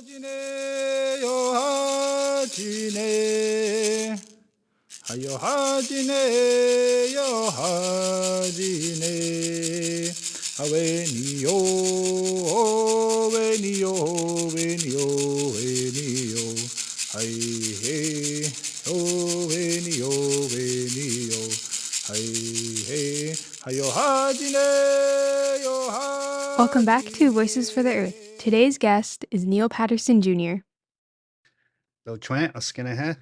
じねよはじねはよはじねよはじねあべによべによべによべによはいへよべによべによはいへはよはじねよは Welcome back to Voices for the Earth. Today's guest is Neil Patterson Jr. So, Chwant, Oskinaha.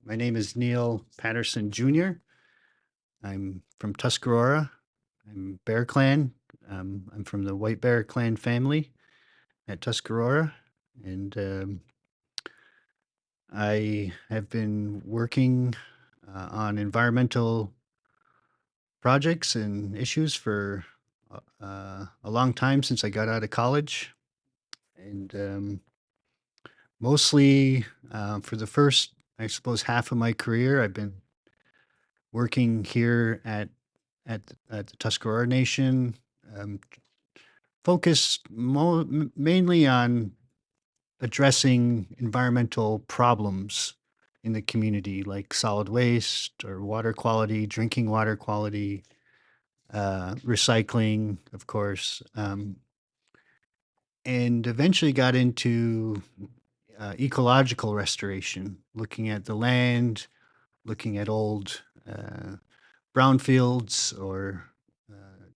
My name is Neil Patterson Jr. I'm from Tuscarora. I'm Bear Clan. I'm from the White Bear Clan family at Tuscarora. And I have been working on environmental projects and issues for a long time since I got out of college. And mostly for the first, I suppose, half of my career, I've been working here at the Tuscarora Nation, um, focused mainly on addressing environmental problems in the community, like solid waste or water quality, drinking water quality, recycling, of course, and eventually got into ecological restoration, looking at the land, looking at old brownfields or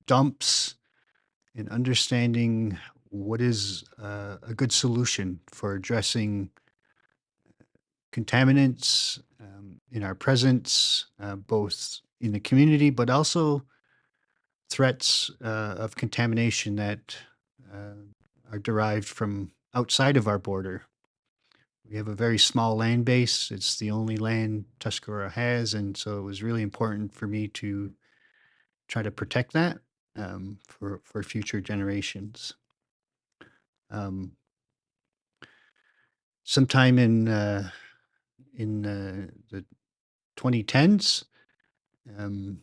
dumps, and understanding what is a good solution for addressing contaminants in our presence, both in the community, but also threats of contamination that uh, are derived from outside of our border. We have a very small land base. It's the only land Tuscarora has, and so it was really important for me to try to protect that for future generations. Um, Sometime in the 2010s, um,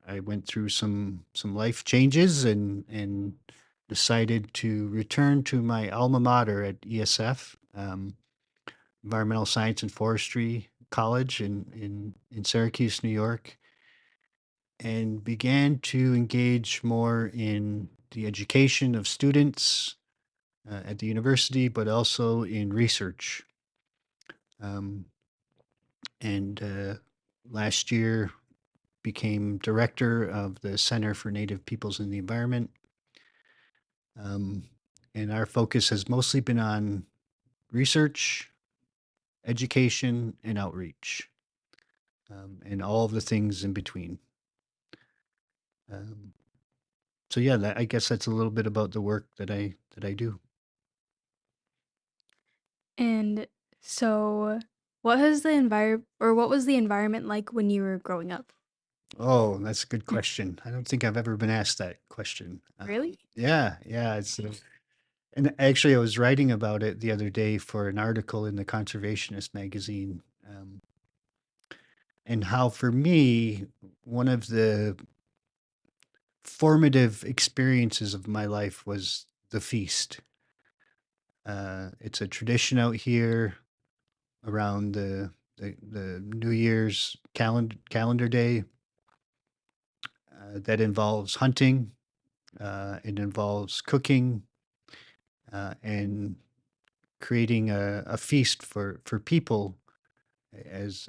I went through some life changes and decided to return to my alma mater at ESF, Environmental Science and Forestry College in Syracuse, New York, and began to engage more in the education of students at the university, but also in research. Um, and last year became director of the Center for Native Peoples and the Environment. Um, and our focus has mostly been on research, education, and outreach, and all of the things in between. Um, so yeah, I guess that's a little bit about the work that I do. And so, what was the environment like when you were growing up? Oh, that's a good question. I don't think I've ever been asked that question. Really? Yeah, yeah, and actually, I was writing about it the other day for an article in the Conservationist magazine, and how for me, one of the formative experiences of my life was the feast. It's a tradition out here around the New Year's calendar day that involves hunting. It involves cooking and creating a feast for people as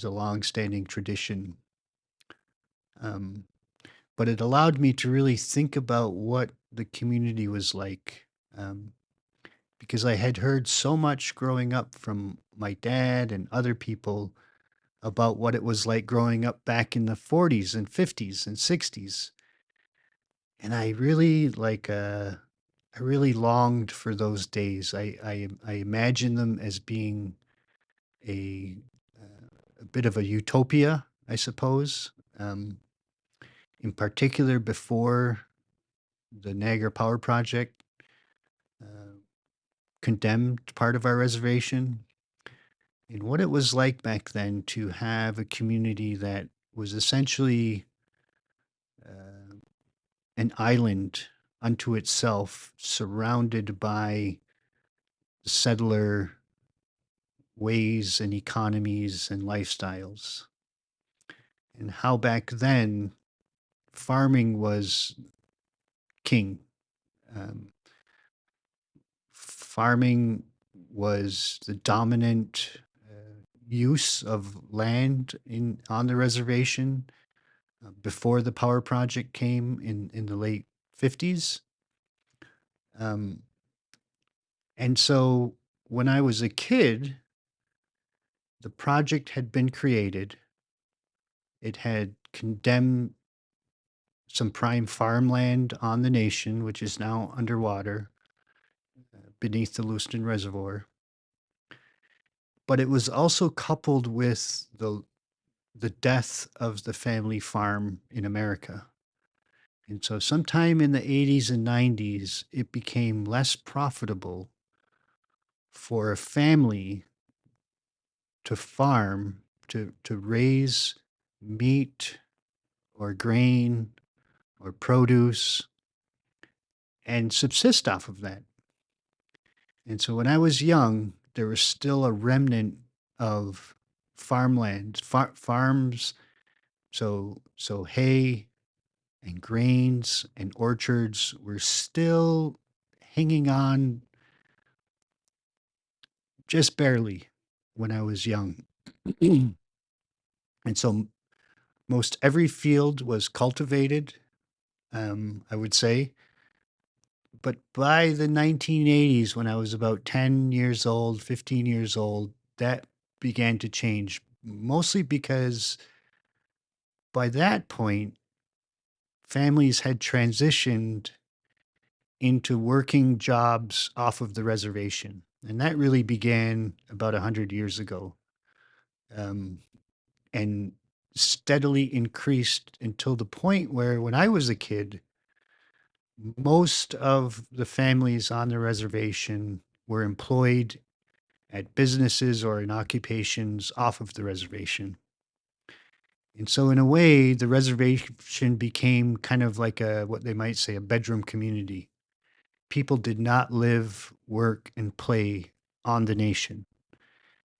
a long-standing tradition. Um, but it allowed me to really think about what the community was like, because I had heard so much growing up from my dad and other people about what it was like growing up back in the 40s and 50s and 60s. And I really longed for those days. I imagine them as being a a bit of a utopia, I suppose. In particular, before the Niagara Power Project uh, condemned part of our reservation, and what it was like back then to have a community that was essentially uh, an island unto itself, surrounded by settler ways and economies and lifestyles, and how back then farming was king. Um, Farming was the dominant use of land in on the reservation before the power project came in the late 50s. Um, and so when I was a kid, the project had been created. It had condemned some prime farmland on the nation, which is now underwater beneath the Lewiston Reservoir. But it was also coupled with the death of the family farm in America. And so sometime in the 80s and 90s, it became less profitable for a family to farm, to raise meat or grain or produce and subsist off of that. And so when I was young, there was still a remnant of farmland, farms, so hay and grains and orchards were still hanging on just barely when I was young. And so most every field was cultivated, I would say. But by the 1980s, when I was about 10 years old, 15 years old, that began to change, mostly because by that point, families had transitioned into working jobs off of the reservation. And that really began about 100 years ago, um, and steadily increased until the point where when I was a kid, most of the families on the reservation were employed at businesses or in occupations off of the reservation. And so, in a way, the reservation became kind of like a what they might say a bedroom community. People did not live, work, and play on the nation.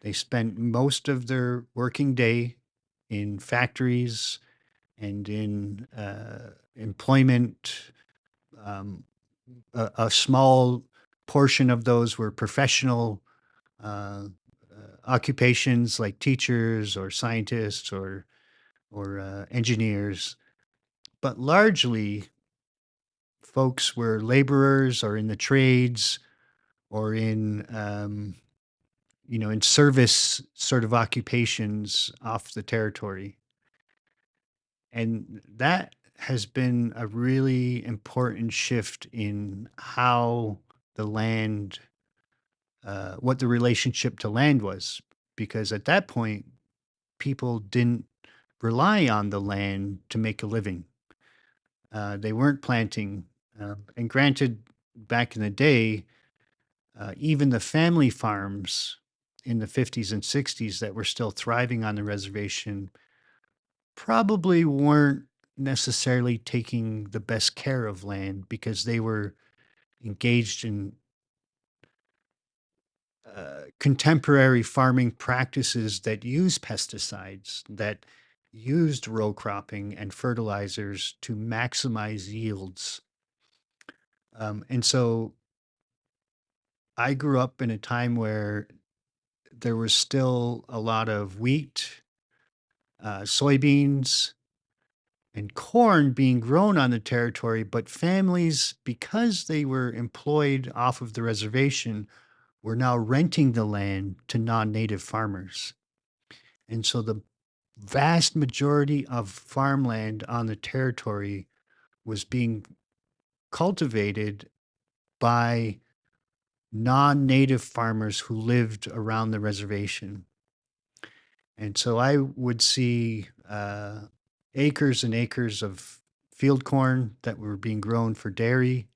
They spent most of their working day in factories and in employment. Um, a small portion of those were professional occupations like teachers or scientists or engineers, but largely folks were laborers or in the trades or in service sort of occupations off the territory. And that has been a really important shift in how the land, what the relationship to land was. Because at that point, people didn't rely on the land to make a living. They weren't planting. And granted, back in the day, even the family farms in the 50s and 60s that were still thriving on the reservation probably weren't necessarily taking the best care of land because they were engaged in contemporary farming practices that use pesticides, that used row cropping and fertilizers to maximize yields. And so I grew up in a time where there was still a lot of wheat, soybeans, and corn being grown on the territory, but families, because they were employed off of the reservation, were now renting the land to non native farmers. And so the vast majority of farmland on the territory was being cultivated by non native farmers who lived around the reservation. And so I would see acres and acres of field corn that were being grown for dairy.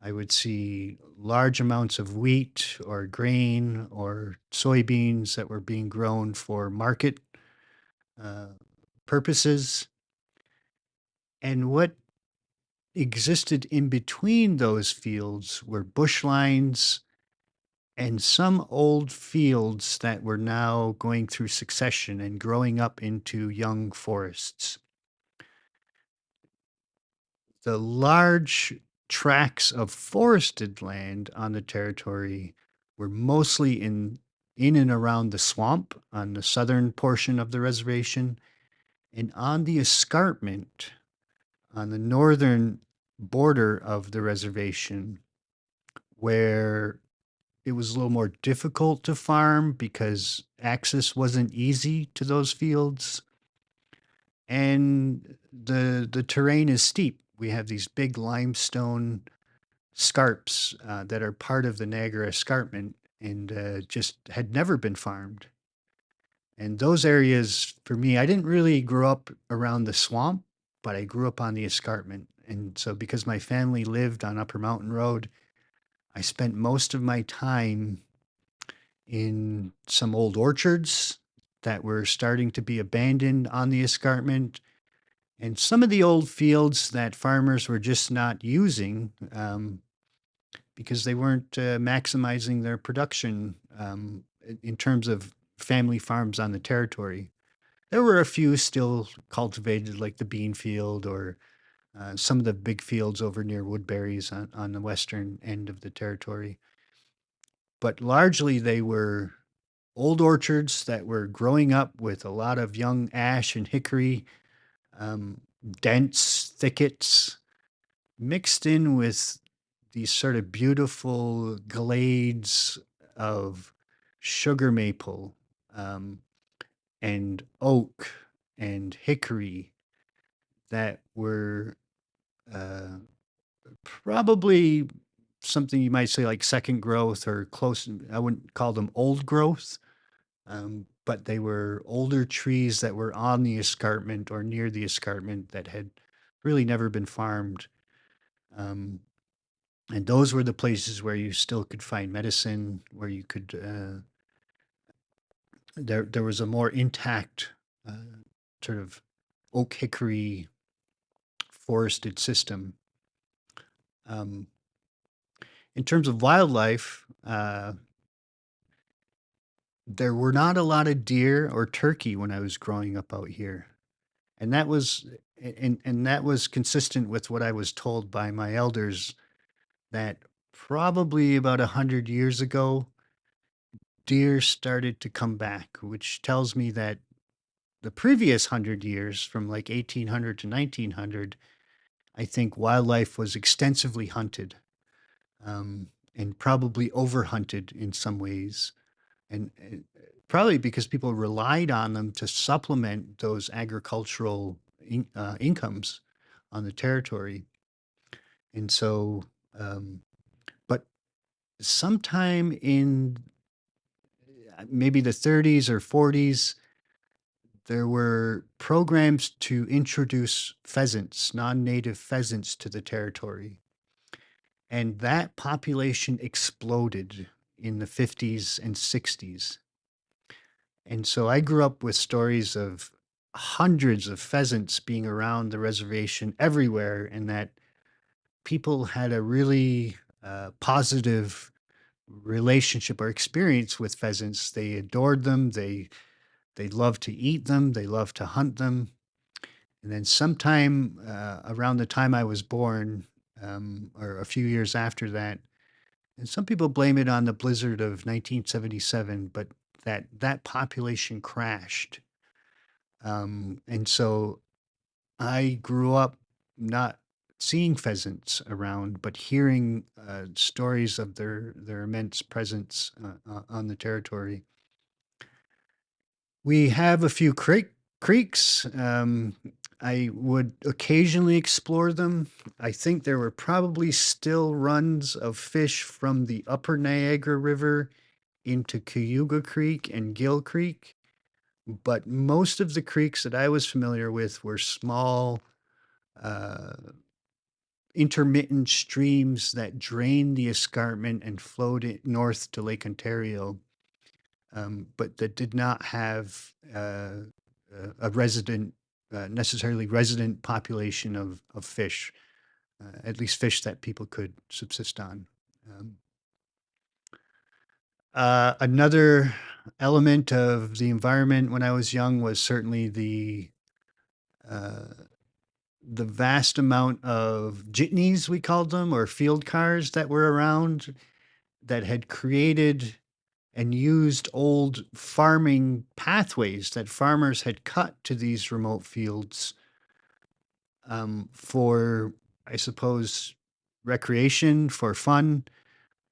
I would see large amounts of wheat or grain or soybeans that were being grown for market uh, purposes. And what existed in between those fields were bush lines and some old fields that were now going through succession and growing up into young forests. The large tracts of forested land on the territory were mostly in and around the swamp on the southern portion of the reservation, and on the escarpment on the northern border of the reservation, where it was a little more difficult to farm because access wasn't easy to those fields, and the terrain is steep. We have these big limestone scarps that are part of the Niagara Escarpment and just had never been farmed. And those areas, for me, I didn't really grow up around the swamp, but I grew up on the escarpment. And so, because my family lived on Upper Mountain Road, I spent most of my time in some old orchards that were starting to be abandoned on the escarpment, and some of the old fields that farmers were just not using because they weren't maximizing their production in terms of family farms on the territory. There were a few still cultivated, like the bean field or some of the big fields over near Woodbury's on the western end of the territory. But largely, they were old orchards that were growing up with a lot of young ash and hickory, um, dense thickets mixed in with these sort of beautiful glades of sugar maple um, and oak and hickory that were uh, probably something you might say like second growth or close. I wouldn't call them old growth, but they were older trees that were on the escarpment or near the escarpment that had really never been farmed. Um, and those were the places where you still could find medicine, where you could there was a more intact sort of oak hickory forested system. Um, in terms of wildlife, there were not a lot of deer or turkey when I was growing up out here, and that was consistent with what I was told by my elders that probably about 100 years ago, deer started to come back, which tells me that the previous 100 years, from like 1800 to 1900, I think wildlife was extensively hunted and probably overhunted in some ways. And probably because people relied on them to supplement those agricultural incomes on the territory. And so, um, but sometime in maybe the 30s or 40s, there were programs to introduce pheasants, non-native pheasants, to the territory. And that population exploded in the 50s and 60s. And so I grew up with stories of hundreds of pheasants being around the reservation everywhere, and that people had a really positive relationship or experience with pheasants. They adored them. They loved to eat them. They loved to hunt them. And then sometime around the time I was born, or a few years after that, and some people blame it on the blizzard of 1977, but that population crashed. And so I grew up not seeing pheasants around, but hearing stories of their immense presence on the territory. We have a few creeks. I would occasionally explore them. I think there were probably still runs of fish from the upper Niagara River into Cayuga Creek and Gill Creek, but most of the creeks that I was familiar with were small, uh, intermittent streams that drained the escarpment and flowed it north to Lake Ontario, but that did not have a resident, necessarily resident population of fish, at least fish that people could subsist on. Um, Another element of the environment when I was young was certainly uh, the vast amount of jitneys, we called them, or field cars that were around that had created and used old farming pathways that farmers had cut to these remote fields for, I suppose, recreation, for fun,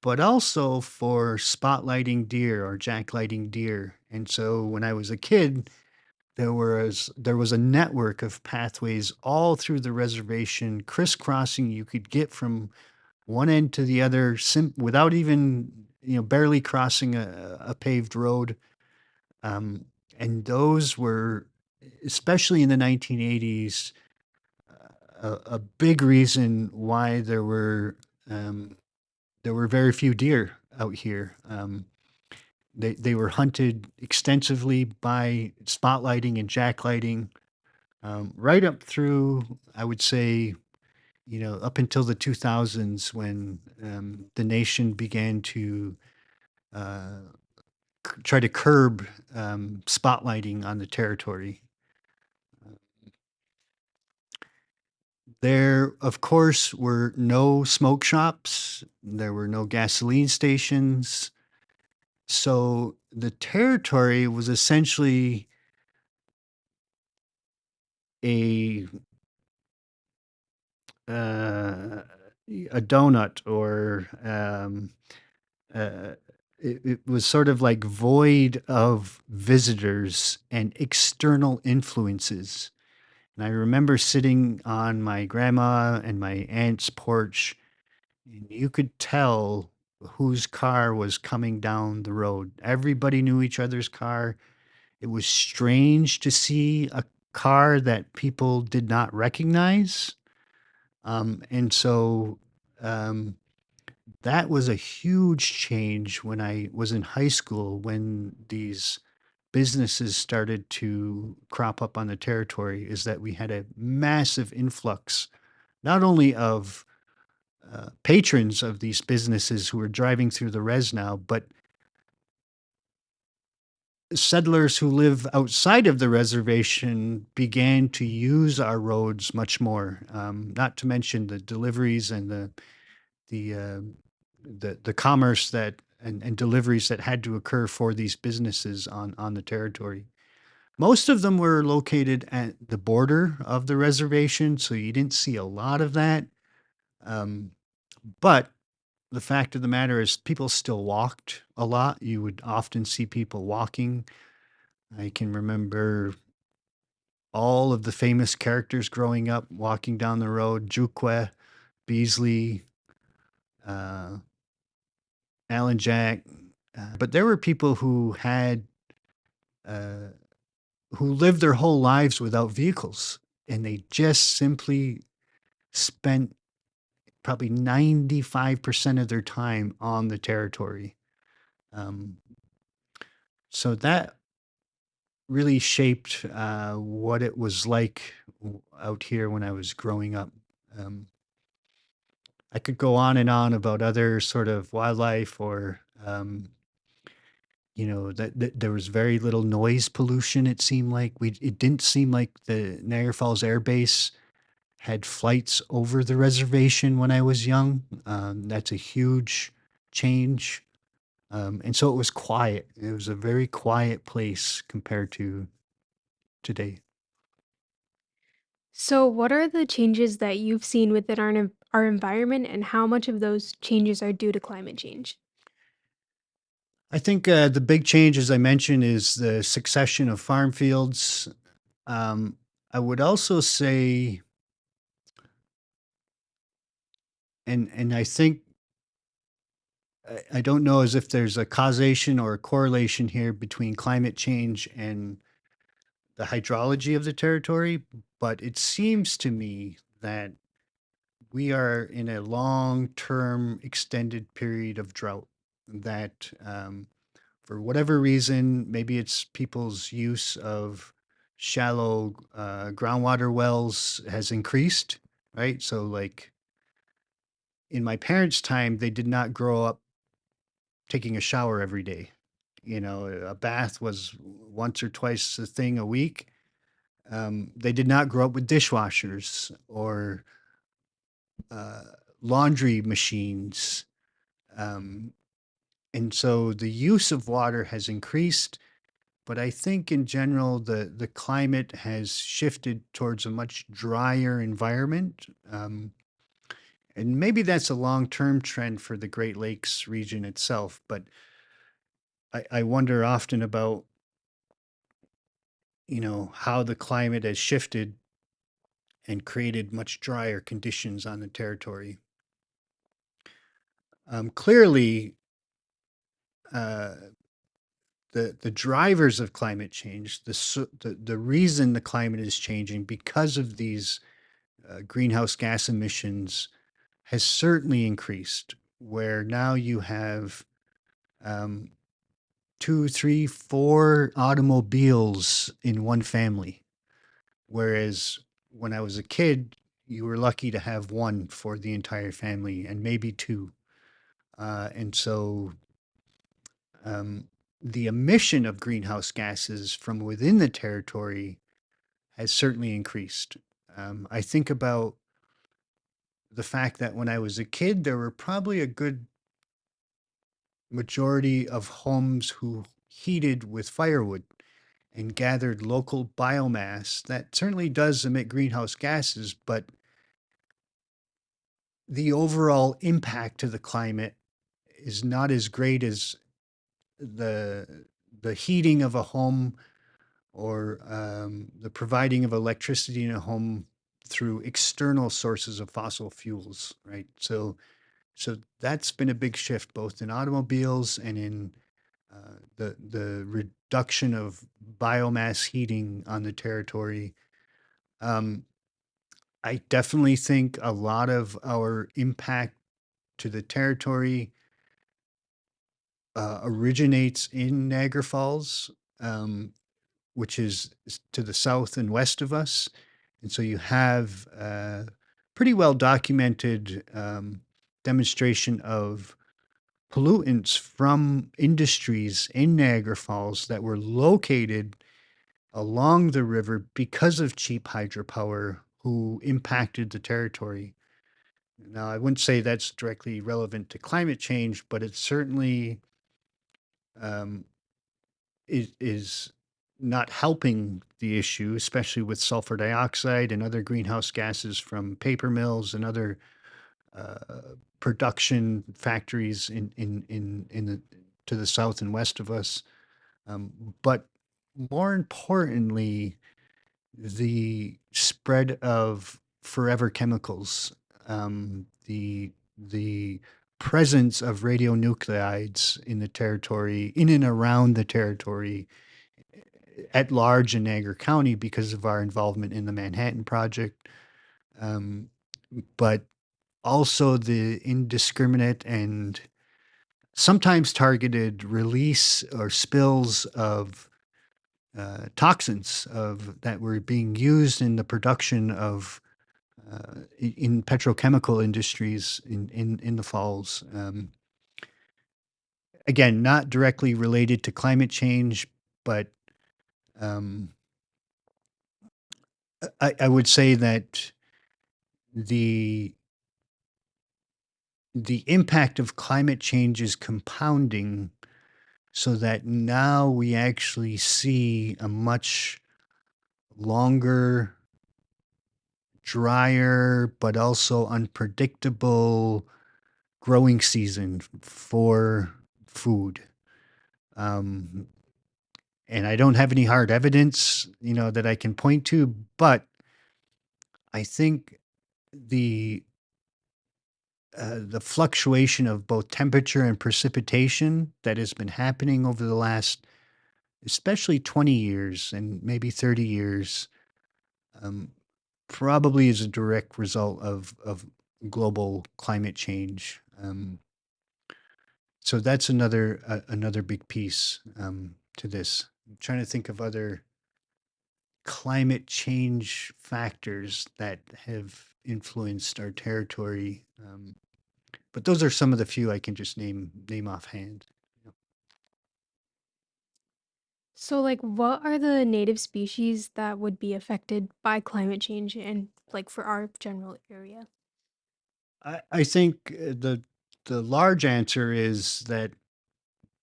but also for spotlighting deer or jacklighting deer. And so when I was a kid, there was a network of pathways all through the reservation, crisscrossing. You could get from one end to the other without even barely crossing a paved road. Um, and those were, especially in the 1980s, a big reason why um, there were very few deer out here. They were hunted extensively by spotlighting and jacklighting, right up through, I would say, up until the 2000s when the nation began to uh, try to curb spotlighting on the territory. There, of course, were no smoke shops. There were no gasoline stations. So the territory was essentially a uh, a donut, or uh, it was sort of like void of visitors and external influences. And I remember sitting on my grandma and my aunt's porch, and you could tell whose car was coming down the road. Everybody knew each other's car. It was strange to see a car that people did not recognize. And so um, that was a huge change when I was in high school, when these businesses started to crop up on the territory, is that we had a massive influx, not only of patrons of these businesses who were driving through the res now, but settlers who live outside of the reservation began to use our roads much more. Not to mention the deliveries and the commerce that and deliveries that had to occur for these businesses on the territory. Most of them were located at the border of the reservation, so you didn't see a lot of that. Um, but the fact of the matter is, people still walked a lot. You would often see people walking. I can remember all of the famous characters growing up walking down the road: Juque, Beasley, uh, Alan Jack. But there were people uh, who lived their whole lives without vehicles, and they just simply spent probably 95% of their time on the territory. Um, so that really shaped what it was like out here when I was growing up. Um, I could go on and on about other sort of wildlife, or that there was very little noise pollution. It seemed like it didn't seem like the Niagara Falls Air Base had flights over the reservation when I was young. That's a huge change. And so it was quiet. It was a very quiet place compared to today. So, what are the changes that you've seen within our environment, and how much of those changes are due to climate change? I think the big change, as I mentioned, is the succession of farm fields. I would also say, and I think I don't know as if there's a causation or a correlation here between climate change and the hydrology of the territory, but it seems to me that we are in a long-term extended period of drought that, for whatever reason, maybe it's people's use of shallow groundwater wells has increased, right? So, like in my parents' time, they did not grow up taking a shower every day. You know, a bath was once or twice a thing a week. They did not grow up with dishwashers or uh, laundry machines. Um, and so the use of water has increased, but I think in general the climate has shifted towards a much drier environment. And maybe that's a long-term trend for the Great Lakes region itself, but I wonder often about, how the climate has shifted and created much drier conditions on the territory. Clearly, uh, the drivers of climate change, the reason the climate is changing because of these greenhouse gas emissions has certainly increased. Where now you have um, two, three, four automobiles in one family, whereas when I was a kid, you were lucky to have one for the entire family and maybe two. And so um, the emission of greenhouse gases from within the territory has certainly increased. I think about the fact that when I was a kid, there were probably a good majority of homes who heated with firewood and gathered local biomass. That certainly does emit greenhouse gases, but the overall impact to the climate is not as great as the the heating of a home or the providing of electricity in a home through external sources of fossil fuels, right? So that's been a big shift both in automobiles and in the reduction of biomass heating on the territory. Um, I definitely think a lot of our impact to the territory originates in Niagara Falls, um, which is to the south and west of us. And so you have pretty well documented demonstration of pollutants from industries in Niagara Falls that were located along the river because of cheap hydropower who impacted the territory. Now, I wouldn't say that's directly relevant to climate change, but it certainly um, is not helping the issue, especially with sulfur dioxide and other greenhouse gases from paper mills and other production factories in the to the south and west of us. But more importantly, the spread of forever chemicals, the presence of radionuclides in the territory, in and around the territory at large in Niagara County because of our involvement in the Manhattan Project, um, but also the indiscriminate and sometimes targeted release or spills of toxins of that were being used in the production of in petrochemical industries in the falls. Again, not directly related to climate change, but um, I would say that the the impact of climate change is compounding so that now we actually see a much longer, drier, but also unpredictable growing season for food. Um, and I don't have any hard evidence, that I can point to, but I think the the fluctuation of both temperature and precipitation that has been happening over the last, especially 20 years and maybe 30 years, um, probably is a direct result of global climate change. So that's another big piece to this. I'm trying to think of other climate change factors that have influenced our territory. But those are some of the few I can just name offhand. So, like, what are the native species that would be affected by climate change and, like, for our general area? I think the large answer is that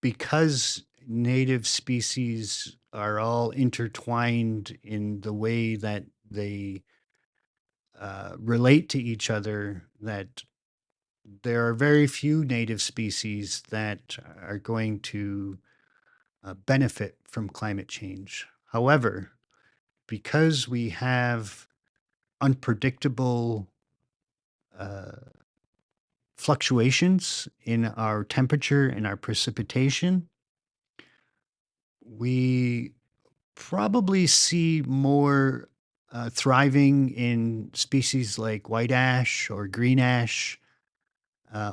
because native species are all intertwined in the way that they relate to each other, that there are very few native species that are going to benefit from climate change. However, because we have unpredictable uh, fluctuations in our temperature and our precipitation, we probably see more thriving in species like white ash or green ash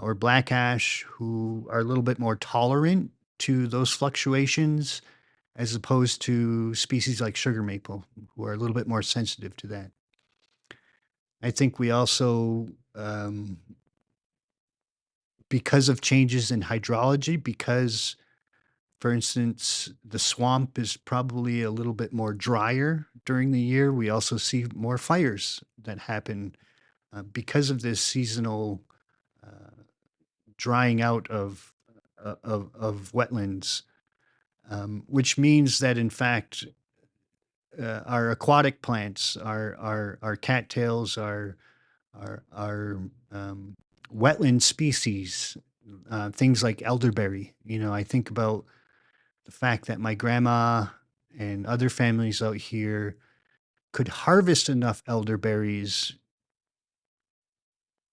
or black ash who are a little bit more tolerant to those fluctuations as opposed to species like sugar maple who are a little bit more sensitive to that. I think we also, because of changes in hydrology, because for instance, the swamp is probably a little bit more drier during the year. We also see more fires that happen because of this seasonal uh, drying out of wetlands, which means that in fact our aquatic plants, our cattails, our wetland species, things like elderberry. You know, I think about the fact that my grandma and other families out here could harvest enough elderberries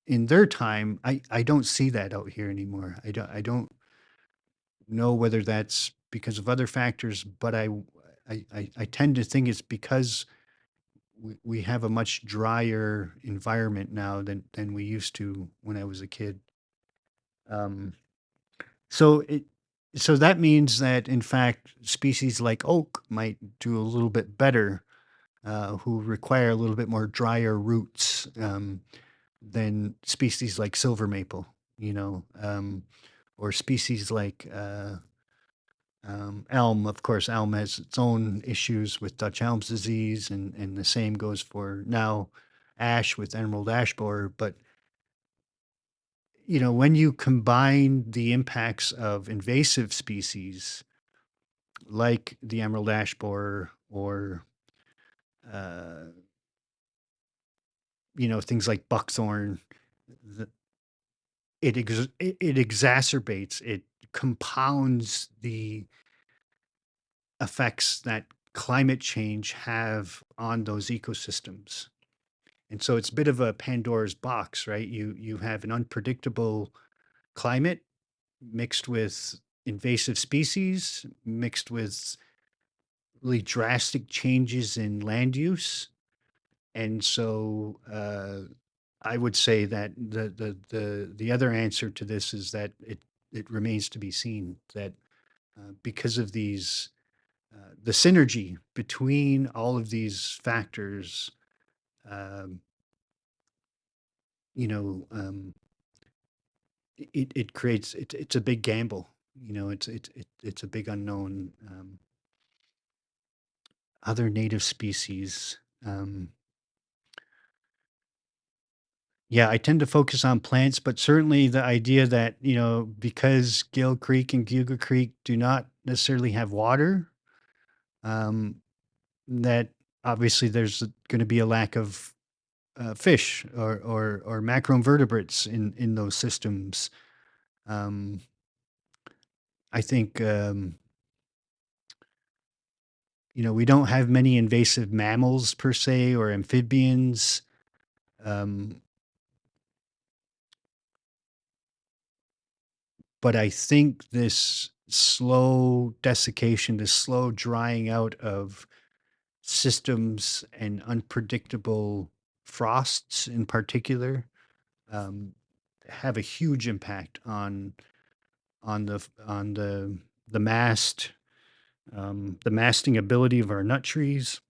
in their time. I don't see that out here anymore. I don't know whether that's because of other factors, but I tend to think it's because we have a much drier environment now than we used to when I was a kid. Um, so it so that means that in fact species like oak might do a little bit better, who require a little bit more drier roots than species like silver maple, you know, or species like elm. Of course, elm has its own issues with Dutch elm's disease, and the same goes for now ash with emerald ash borer. But you know, when you combine the impacts of invasive species like the emerald ash borer or uh, you know, things like buckthorn, the, it exacerbates, it compounds the effects that climate change have on those ecosystems. And so it's a bit of a Pandora's box, right? You have an unpredictable climate mixed with invasive species, mixed with really drastic changes in land use. And so I would say that the other answer to this is that it remains to be seen that because of these the synergy between all of these factors, um, you know, it creates it's a big gamble. You know, it's a big unknown. Other native species. Yeah, I tend to focus on plants, but certainly the idea that, you know, because Gill Creek and Geauga Creek do not necessarily have water, um, that obviously there's going to be a lack of fish or macroinvertebrates in those systems. Um, I think you know, we don't have many invasive mammals per se or amphibians. Um, But I think this slow desiccation, this slow drying out of systems and unpredictable frosts in particular, um, have a huge impact on the mast, the masting ability of our nut trees,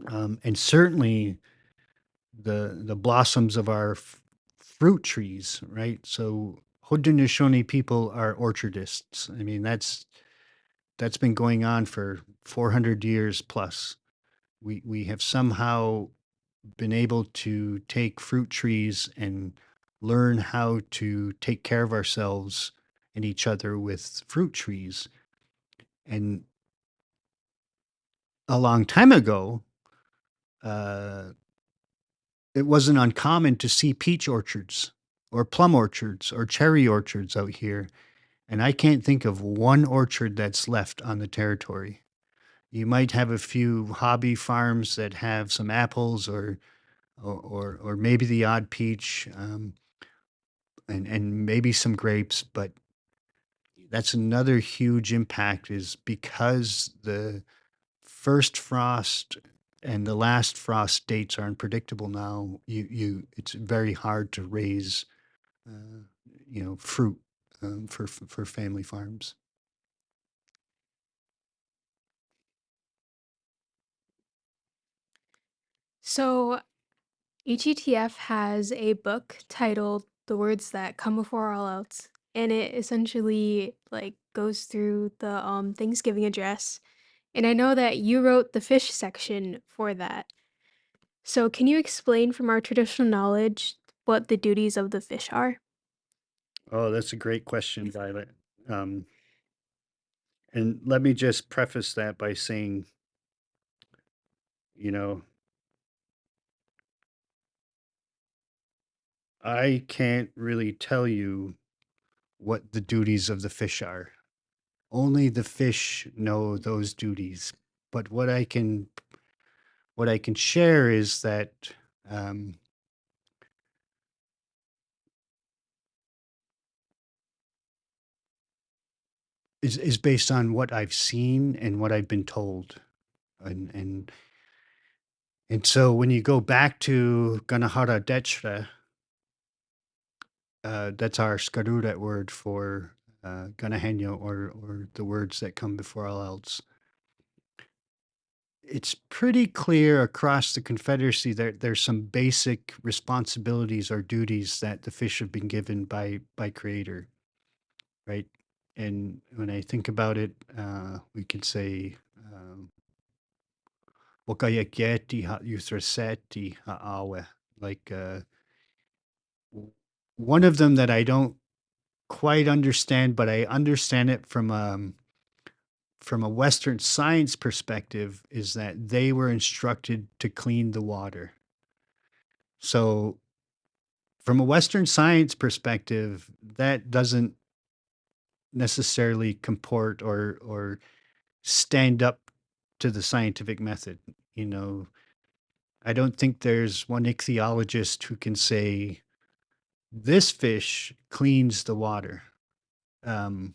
and certainly the blossoms of our fruit trees, right? So Haudenosaunee people are orchardists. I mean, that's been going on for 400 years plus. We have somehow been able to take fruit trees and learn how to take care of ourselves and each other with fruit trees. And a long time ago, uh, it wasn't uncommon to see peach orchards or plum orchards or cherry orchards out here. And I can't think of one orchard that's left on the territory. You might have a few hobby farms that have some apples or maybe the odd peach, and maybe some grapes, but that's another huge impact is because the first frost and the last frost dates are unpredictable now. It's very hard to raise, uh, fruit for family farms. So, HETF has a book titled The Words That Come Before All Else, and it essentially like goes through the Thanksgiving address. And I know that you wrote the fish section for that. So, can you explain from our traditional knowledge what the duties of the fish are? Oh, that's a great question, Violet. Um, and let me just preface that by saying, you know, I can't really tell you what the duties of the fish are. Only the fish know those duties. But what I can share is that, um, is based on what I've seen and what I've been told. And so when you go back to Ganahara Dechra, that's our Skarurat word for Ganahenyo, or the words that come before all else. It's pretty clear across the Confederacy that there's some basic responsibilities or duties that the fish have been given by Creator, right? And when I think about it, we could say, "Wakayaketi ha yuthraseti ha'awe," like one of them that I don't quite understand, but I understand it from a Western science perspective, is that they were instructed to clean the water. So, from a Western science perspective, that doesn't necessarily comport or stand up to the scientific method. You know, I don't think there's one ichthyologist who can say this fish cleans the water. Um,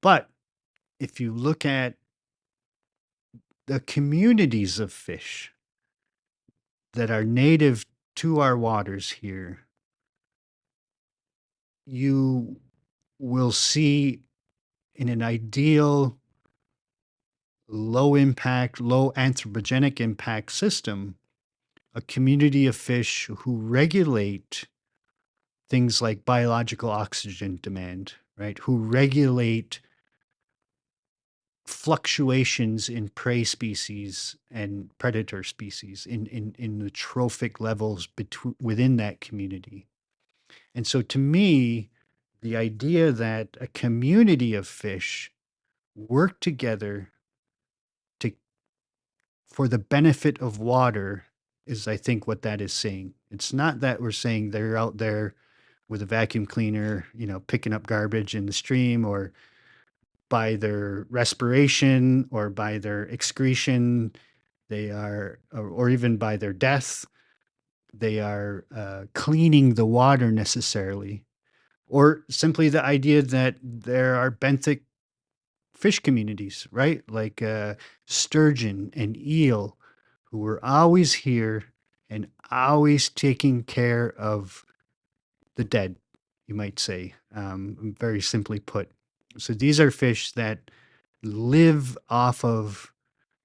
but if you look at the communities of fish that are native to our waters here, you will see in an ideal low impact, low anthropogenic impact system, a community of fish who regulate things like biological oxygen demand, right? Who regulate fluctuations in prey species and predator species in the trophic levels within that community. And so to me, the idea that a community of fish work together to for the benefit of water is, I think, what that is saying. It's not that we're saying they're out there with a vacuum cleaner, picking up garbage in the stream, or by their respiration or by their excretion, or even by their death, they are cleaning the water necessarily, or simply the idea that there are benthic fish communities, right? Like sturgeon and eel, who are always here and always taking care of the dead, you might say, very simply put. So these are fish that live off of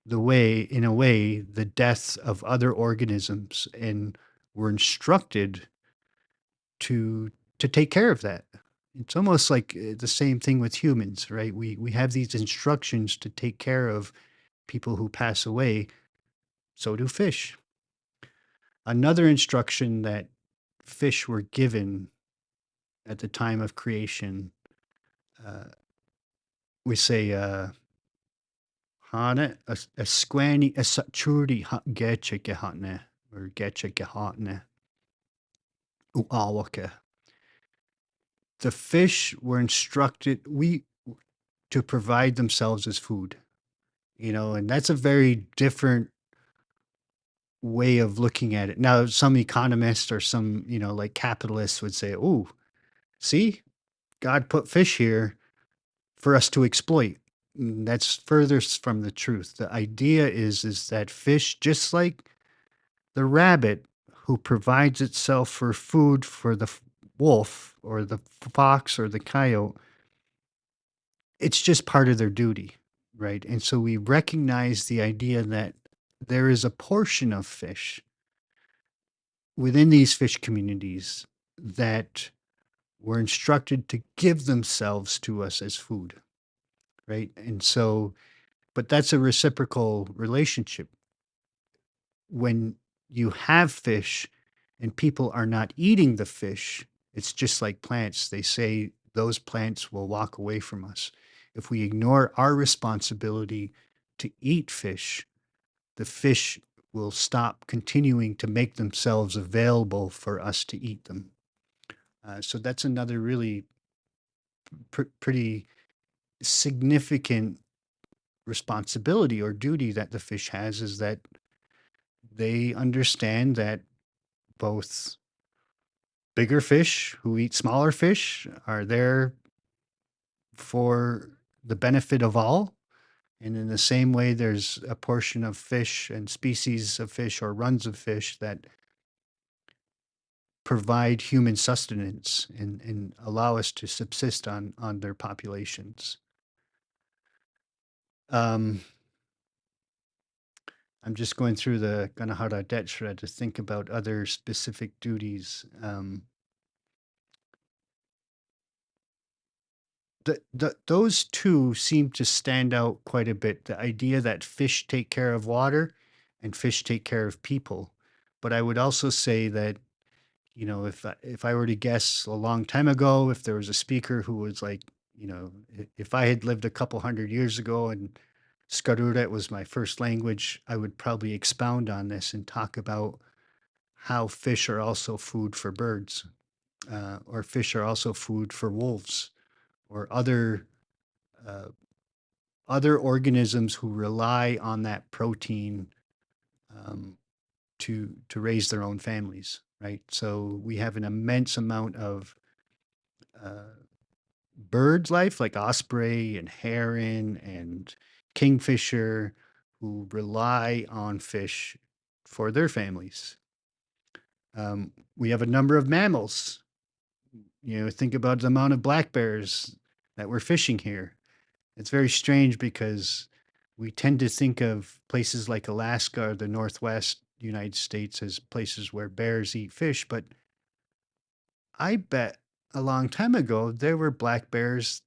in a way, the deaths of other organisms, and were instructed to take care of that. It's almost like the same thing with humans, right? We have these instructions to take care of people who pass away. So do fish. Another instruction that fish were given at the time of creation, uh, we say, hane, a squani, a saturdi geche gehatne, or geche gehatne, uawake. The fish were instructed to provide themselves as food, and that's a very different way of looking at it. Now, some economists or some, like capitalists would say, "Oh, see, God put fish here for us to exploit." That's furthest from the truth. The idea is that fish, just like the rabbit who provides itself for food for the wolf or the fox or the coyote, it's just part of their duty, right? And so we recognize the idea that there is a portion of fish within these fish communities that were instructed to give themselves to us as food, right? And so, but that's a reciprocal relationship. When you have fish and people are not eating the fish, it's just like plants. They say those plants will walk away from us. If we ignore our responsibility to eat fish, the fish will stop continuing to make themselves available for us to eat them. So that's another really pretty significant responsibility or duty that the fish has, is that they understand that both bigger fish who eat smaller fish are there for the benefit of all. And in the same way, there's a portion of fish and species of fish or runs of fish that provide human sustenance and allow us to subsist on their populations. Um, I'm just going through the Ganahara Dechra to think about other specific duties. Those two seem to stand out quite a bit. The idea that fish take care of water and fish take care of people. But I would also say that, if I were to guess a long time ago, if there was a speaker who was like, if I had lived a couple hundred years ago and Skarura was my first language, I would probably expound on this and talk about how fish are also food for birds, or fish are also food for wolves or uh, other organisms who rely on that protein, um, to raise their own families, right? So we have an immense amount of uh, bird life, like osprey and heron and kingfisher, who rely on fish for their families. We have a number of mammals. Think about the amount of black bears that we're fishing here. It's very strange because we tend to think of places like Alaska or the Northwest United States as places where bears eat fish, but I bet a long time ago there were black bears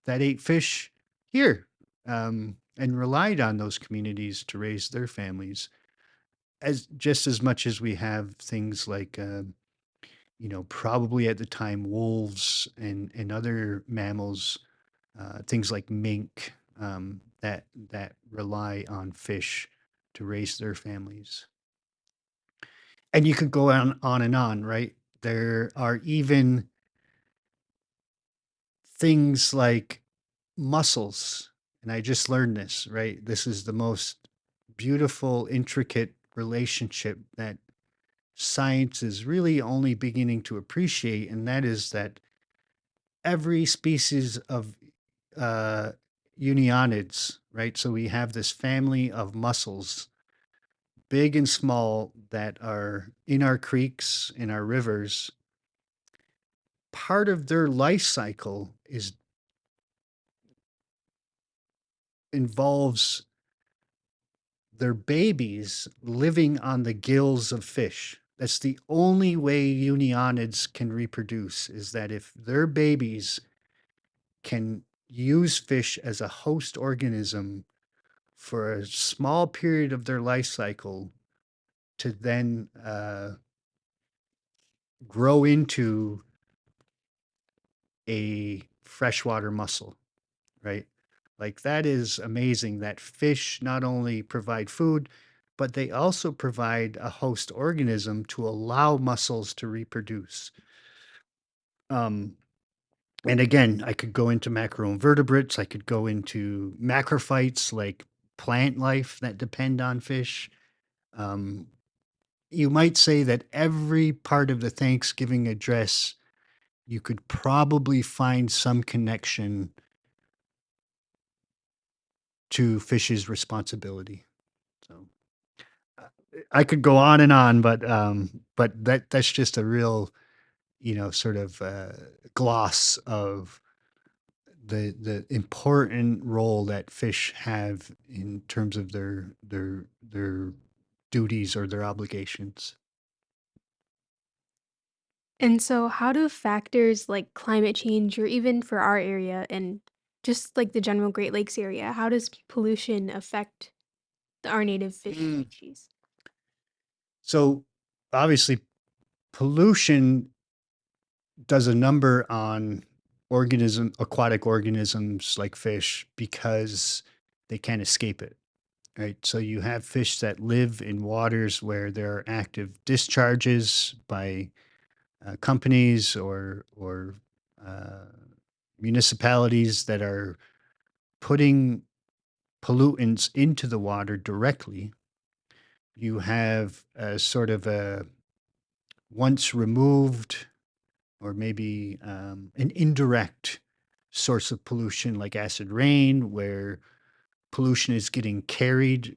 that ate fish here, and relied on those communities to raise their families, as just as much as we have things like, probably at the time wolves and other mammals, things like mink, that rely on fish to raise their families. And you could go on and on, right? There are even things like mussels, and I just learned this, right? This is the most beautiful, intricate relationship that science is really only beginning to appreciate, and that is that every species of uh, unionids, right? So we have this family of mussels, big and small, that are in our creeks, in our rivers. Part of their life cycle is involves their babies living on the gills of fish. That's the only way unionids can reproduce, is that if their babies can use fish as a host organism for a small period of their life cycle to then grow into a freshwater mussel, right? Like that is amazing that fish not only provide food, but they also provide a host organism to allow mussels to reproduce. Um, and again, I could go into macroinvertebrates, I could go into macrophytes like plant life that depend on fish. Um, you might say that every part of the Thanksgiving address, you could probably find some connection to fish's responsibility. So uh, I could go on and on, but that's just a real, sort of gloss of the important role that fish have in terms of their duties or their obligations. And so, how do factors like climate change, or even for our area and just like the general Great Lakes area, how does pollution affect our native fish Mm. species? So obviously, pollution does a number on aquatic organisms like fish because they can't escape it, right? So you have fish that live in waters where there are active discharges by companies or uh, municipalities that are putting pollutants into the water directly. You have a sort of a once removed or maybe an indirect source of pollution like acid rain, where pollution is getting carried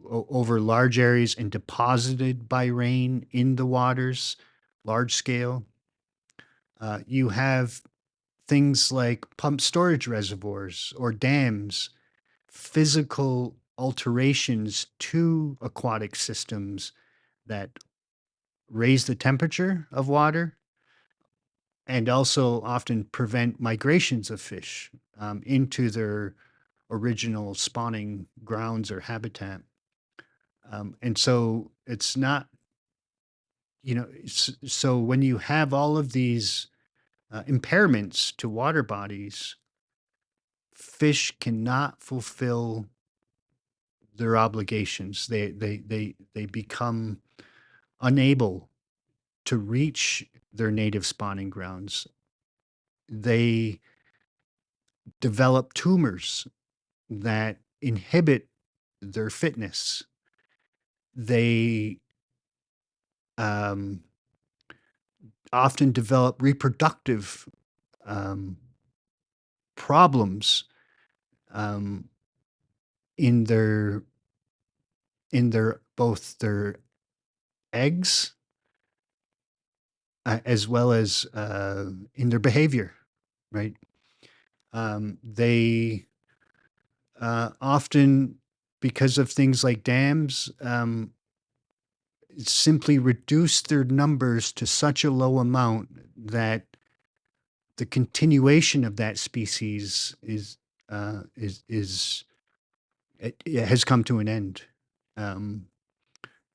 over large areas and deposited by rain in the waters, large scale. You have things like pump storage reservoirs or dams, physical alterations to aquatic systems that raise the temperature of water and also often prevent migrations of fish into their original spawning grounds or habitat. And so it's not, so when you have all of these impairments to water bodies, fish cannot fulfill their obligations. They become unable to reach their native spawning grounds. They develop tumors that inhibit their fitness. They um, often develop reproductive um, problems um, in their both their eggs as well as in their behavior. Right? They often, because of things like dams, simply reduce their numbers to such a low amount that the continuation of that species is it has come to an end. Um,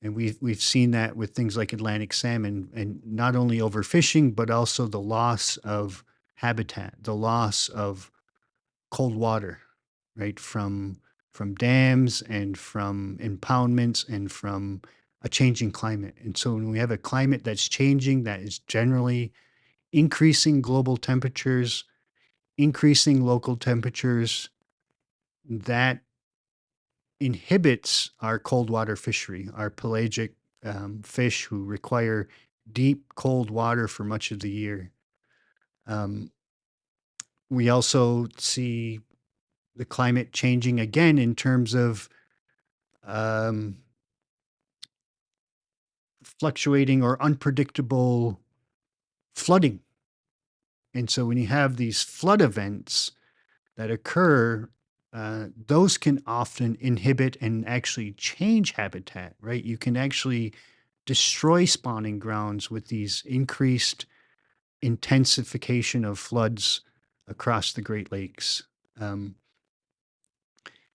and we've seen that with things like Atlantic salmon, and not only overfishing, but also the loss of habitat, the loss of cold water, right? From dams and from impoundments and from a changing climate. And so when we have a climate that's changing, that is generally increasing global temperatures, increasing local temperatures, that inhibits our cold water fishery, our pelagic fish who require deep cold water for much of the year. Um, we also see the climate changing again in terms of um, fluctuating or unpredictable flooding. And so when you have these flood events that occur, those can often inhibit and actually change habitat, right? You can actually destroy spawning grounds with these increased intensification of floods across the Great Lakes. Um,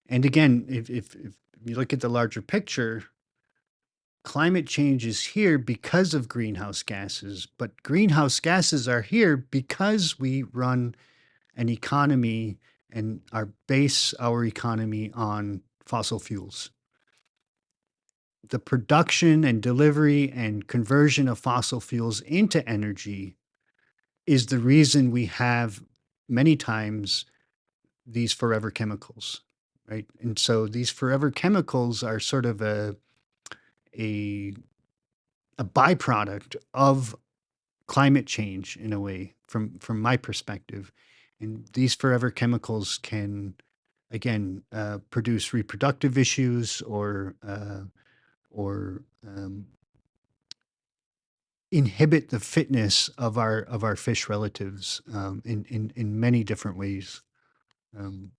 and again, if you look at the larger picture, climate change is here because of greenhouse gases, but greenhouse gases are here because we run an economy and base our economy on fossil fuels. The production and delivery and conversion of fossil fuels into energy is the reason we have many times these forever chemicals, right? And so these forever chemicals are sort of a, a byproduct of climate change in a way from my perspective. And these forever chemicals can again produce reproductive issues or inhibit the fitness of our fish relatives in many different ways. Um,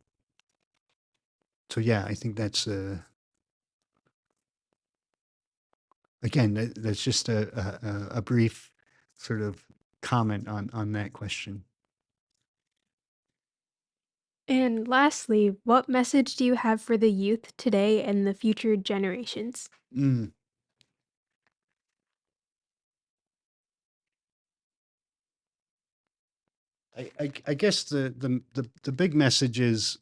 so yeah, I think that's again that's just a brief sort of comment on that question. And lastly, what message do you have for the youth today and the future generations? Mm. I guess the big message is,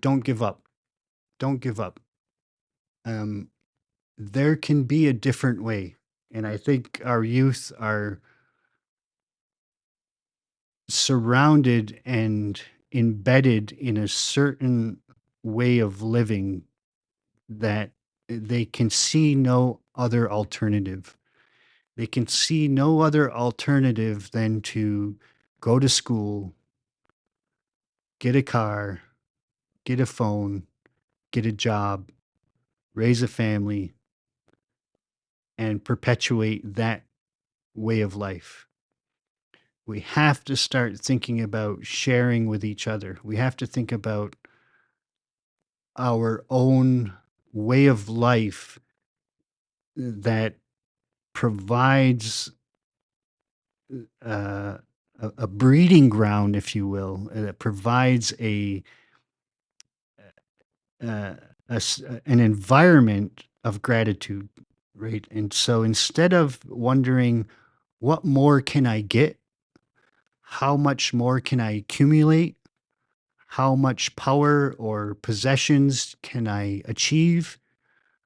don't give up. Don't give up. Um, there can be a different way. And I think our youth are surrounded and embedded in a certain way of living that they can see no other alternative. They can see no other alternative than to go to school, get a car, get a phone, get a job, raise a family, and perpetuate that way of life. We have to start thinking about sharing with each other. We have to think about our own way of life that provides uh, a breeding ground, if you will, that provides uh, an environment of gratitude, right? And so instead of wondering, what more can I get? How much more can I accumulate? How much power or possessions can I achieve?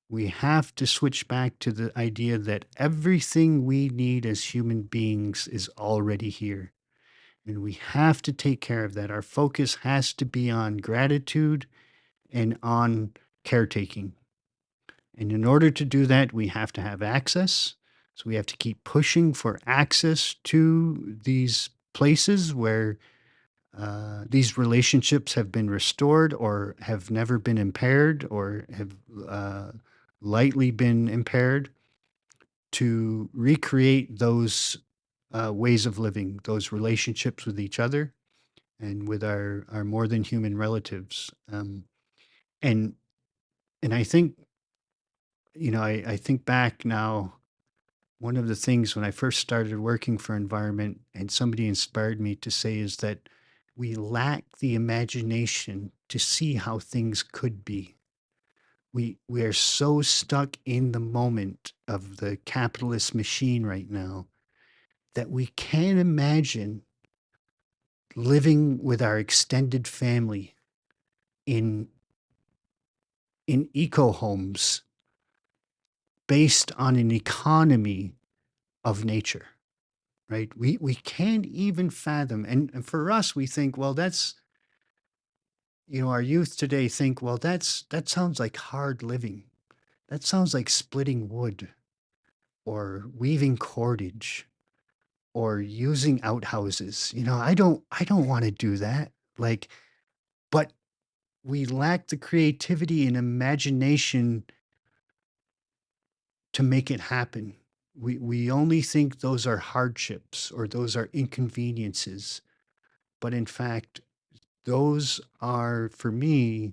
We have to switch back to the idea that everything we need as human beings is already here. And we have to take care of that. Our focus has to be on gratitude and on caretaking. And in order to do that, we have to have access. So we have to keep pushing for access to these places where these relationships have been restored or have never been impaired or have uh, lightly been impaired, to recreate those ways of living, those relationships with each other and with our more than human relatives. And and I think, I think back now, one of the things when I first started working for environment and somebody inspired me to say is that we lack the imagination to see how things could be. We are so stuck in the moment of the capitalist machine right now that we can't imagine living with our extended family in eco homes based on an economy of nature, right? We can't even fathom. And for us, we think, well, that's, our youth today think, well, that sounds like hard living. That sounds like splitting wood or weaving cordage or using outhouses. I don't want to do that. Like, but we lack the creativity and imagination to make it happen. We only think those are hardships or those are inconveniences. But in fact, those are, for me,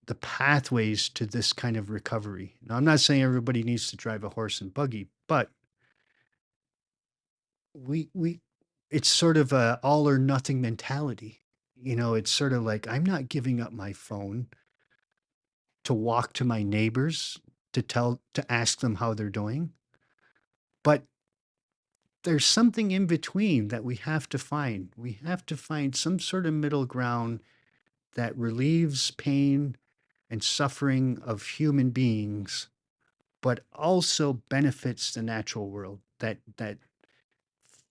the pathways to this kind of recovery. Now, I'm not saying everybody needs to drive a horse and buggy, but we it's sort of a all or nothing mentality. It's sort of like I'm not giving up my phone to walk to my neighbors to ask them how they're doing. But there's something in between that we have to find. We have to find some sort of middle ground that relieves pain and suffering of human beings, but also benefits the natural world that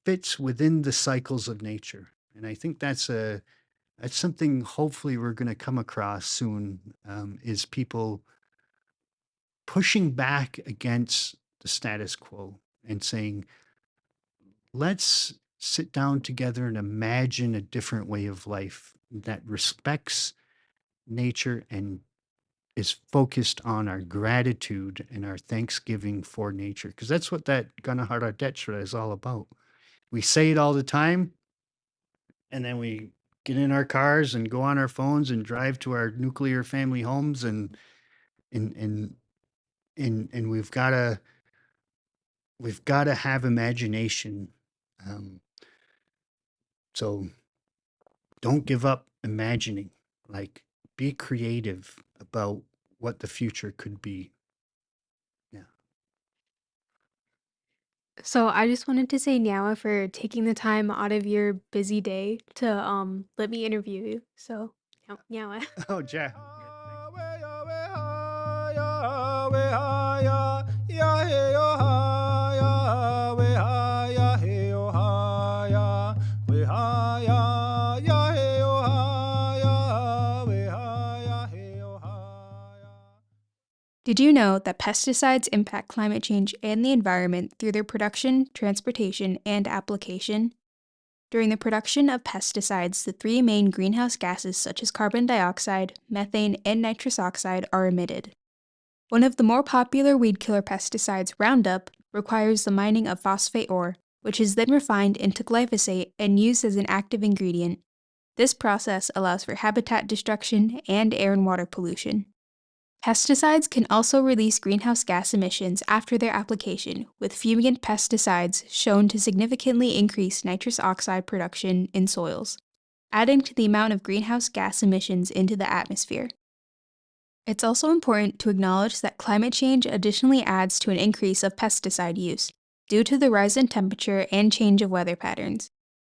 fits within the cycles of nature. And I think that's something hopefully we're going to come across soon, is people pushing back against the status quo and saying, let's sit down together and imagine a different way of life that respects nature and is focused on our gratitude and our thanksgiving for nature. Because that's what that Ganahara Dechra is all about. We say it all the time, and then we get in our cars and go on our phones and drive to our nuclear family homes, and and and we've got to have imagination. Um, so don't give up imagining. Like, be creative about what the future could be. Yeah. So I just wanted to say Nyawa for taking the time out of your busy day to let me interview you. So Nyawa. Oh, Jack. Yeah, thanks. Did you know that pesticides impact climate change and the environment through their production, transportation, and application? During the production of pesticides, the three main greenhouse gases such as carbon dioxide, methane, and nitrous oxide are emitted. One of the more popular weed killer pesticides, Roundup, requires the mining of phosphate ore, which is then refined into glyphosate and used as an active ingredient. This process allows for habitat destruction and air and water pollution. Pesticides can also release greenhouse gas emissions after their application, with fumigant pesticides shown to significantly increase nitrous oxide production in soils, adding to the amount of greenhouse gas emissions into the atmosphere. It's also important to acknowledge that climate change additionally adds to an increase of pesticide use, due to the rise in temperature and change of weather patterns.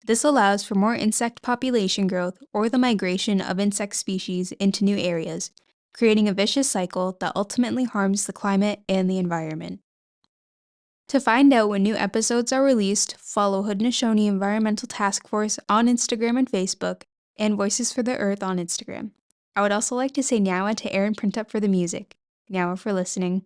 This allows for more insect population growth or the migration of insect species into new areas, creating a vicious cycle that ultimately harms the climate and the environment. To find out when new episodes are released, follow Haudenosaunee Environmental Task Force on Instagram and Facebook, and Voices for the Earth on Instagram. I would also like to say Nyawa to Aaron Printup for the music. Nyawa for listening.